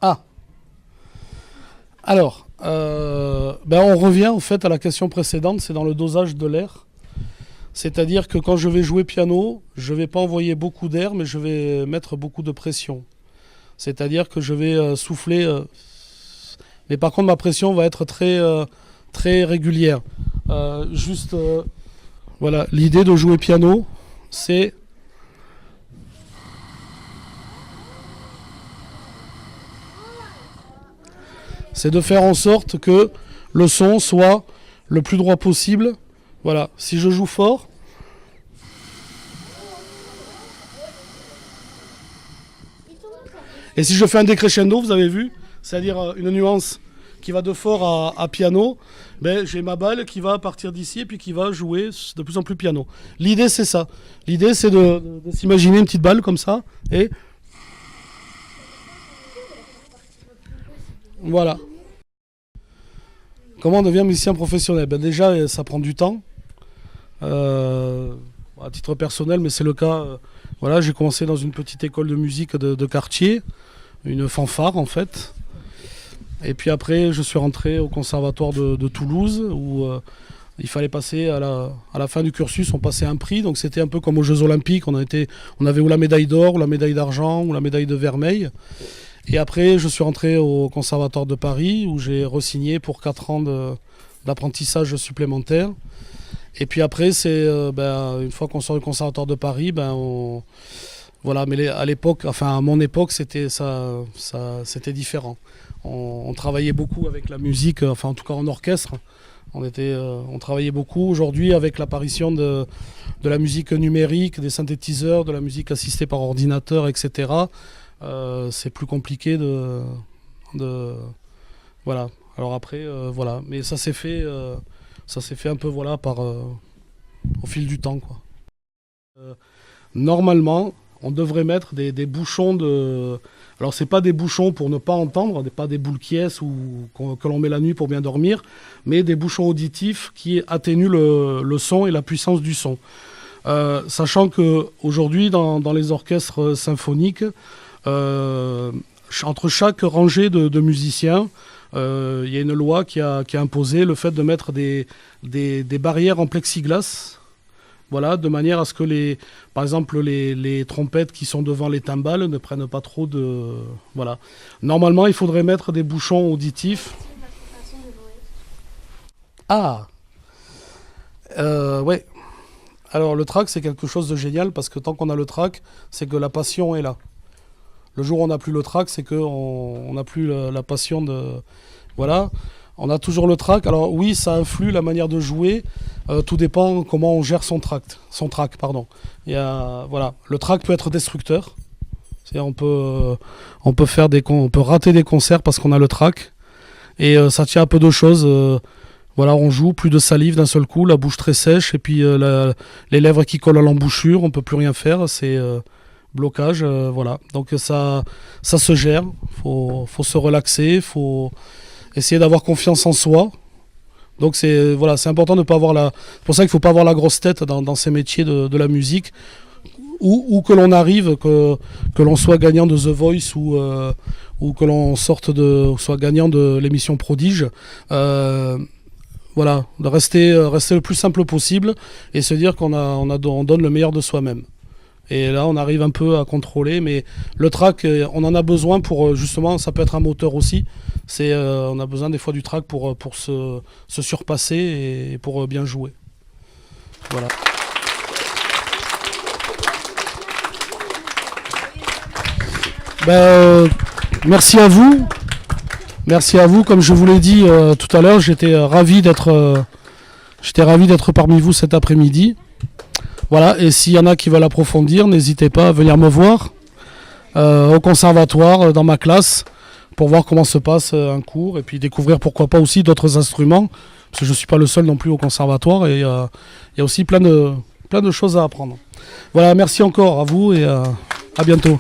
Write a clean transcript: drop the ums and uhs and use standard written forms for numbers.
Ah, alors, on revient en fait à la question précédente, c'est dans le dosage de l'air. C'est-à-dire que quand je vais jouer piano, je ne vais pas envoyer beaucoup d'air, mais je vais mettre beaucoup de pression. C'est-à-dire que je vais souffler, mais par contre ma pression va être très régulière. Voilà, l'idée de jouer piano, c'est de faire en sorte que le son soit le plus droit possible. Voilà, si je joue fort, et si je fais un décrescendo, vous avez vu, c'est-à-dire une nuance qui va de fort à piano, j'ai ma balle qui va partir d'ici et puis qui va jouer de plus en plus piano. L'idée c'est ça. L'idée c'est de s'imaginer une petite balle comme ça et voilà. Comment on devient musicien professionnel? Déjà ça prend du temps. À titre personnel, mais c'est le cas. Voilà, j'ai commencé dans une petite école de musique de quartier, une fanfare en fait. Et puis après, je suis rentré au conservatoire de Toulouse où il fallait passer à la fin du cursus, on passait un prix. Donc c'était un peu comme aux Jeux Olympiques, on avait ou la médaille d'or, ou la médaille d'argent, ou la médaille de vermeil. Et après, je suis rentré au conservatoire de Paris où j'ai re-signé pour 4 ans d'apprentissage supplémentaire. Et puis après, c'est une fois qu'on sort du conservatoire de Paris, voilà. Mais à l'époque, enfin à mon époque, c'était différent. On travaillait beaucoup avec la musique, enfin en tout cas en orchestre. On travaillait beaucoup. Aujourd'hui, avec l'apparition de la musique numérique, des synthétiseurs, de la musique assistée par ordinateur, etc. C'est plus compliqué voilà. Alors après, voilà. Mais ça s'est fait. Ça s'est fait un peu voilà, au fil du temps, quoi. Normalement, on devrait mettre des bouchons de... Alors, c'est pas des bouchons pour ne pas entendre, pas des boules qui que l'on met la nuit pour bien dormir, mais des bouchons auditifs qui atténuent le son et la puissance du son. Sachant qu'aujourd'hui, dans les orchestres symphoniques, entre chaque rangée de musiciens, il y a une loi qui a imposé le fait de mettre des barrières en plexiglas, voilà, de manière à ce que par exemple les trompettes qui sont devant les timbales ne prennent pas trop de... Voilà. Normalement, il faudrait mettre des bouchons auditifs. Ah ouais. Alors le track, c'est quelque chose de génial parce que tant qu'on a le track, c'est que la passion est là. Le jour où on n'a plus le track, c'est qu'on n'a plus la passion de... Voilà, on a toujours le track. Alors oui, ça influe la manière de jouer. Tout dépend comment on gère son track. Voilà. Le track peut être destructeur. C'est-à-dire on peut rater des concerts parce qu'on a le track. Et ça tient à peu de choses. Voilà, on joue, plus de salive d'un seul coup, la bouche très sèche, et puis les lèvres qui collent à l'embouchure, on peut plus rien faire. C'est... blocage, voilà. Donc ça se gère, faut se relaxer, faut essayer d'avoir confiance en soi. Donc c'est important de pas avoir c'est pour ça qu'il faut pas avoir la grosse tête dans ces métiers de la musique, où que l'on arrive, que l'on soit gagnant de The Voice ou que l'on soit gagnant de l'émission Prodige. Voilà, de rester le plus simple possible et se dire on donne le meilleur de soi-même. Et là, on arrive un peu à contrôler, mais le track, on en a besoin pour, justement, ça peut être un moteur aussi. On a besoin des fois du track pour se surpasser et pour bien jouer. Voilà. Merci à vous. Merci à vous. Comme je vous l'ai dit tout à l'heure, j'étais ravi d'être parmi vous cet après-midi. Voilà, et s'il y en a qui veulent approfondir, n'hésitez pas à venir me voir au conservatoire, dans ma classe, pour voir comment se passe un cours, et puis découvrir pourquoi pas aussi d'autres instruments, parce que je ne suis pas le seul non plus au conservatoire, et il y a aussi plein de choses à apprendre. Voilà, merci encore à vous, et à bientôt.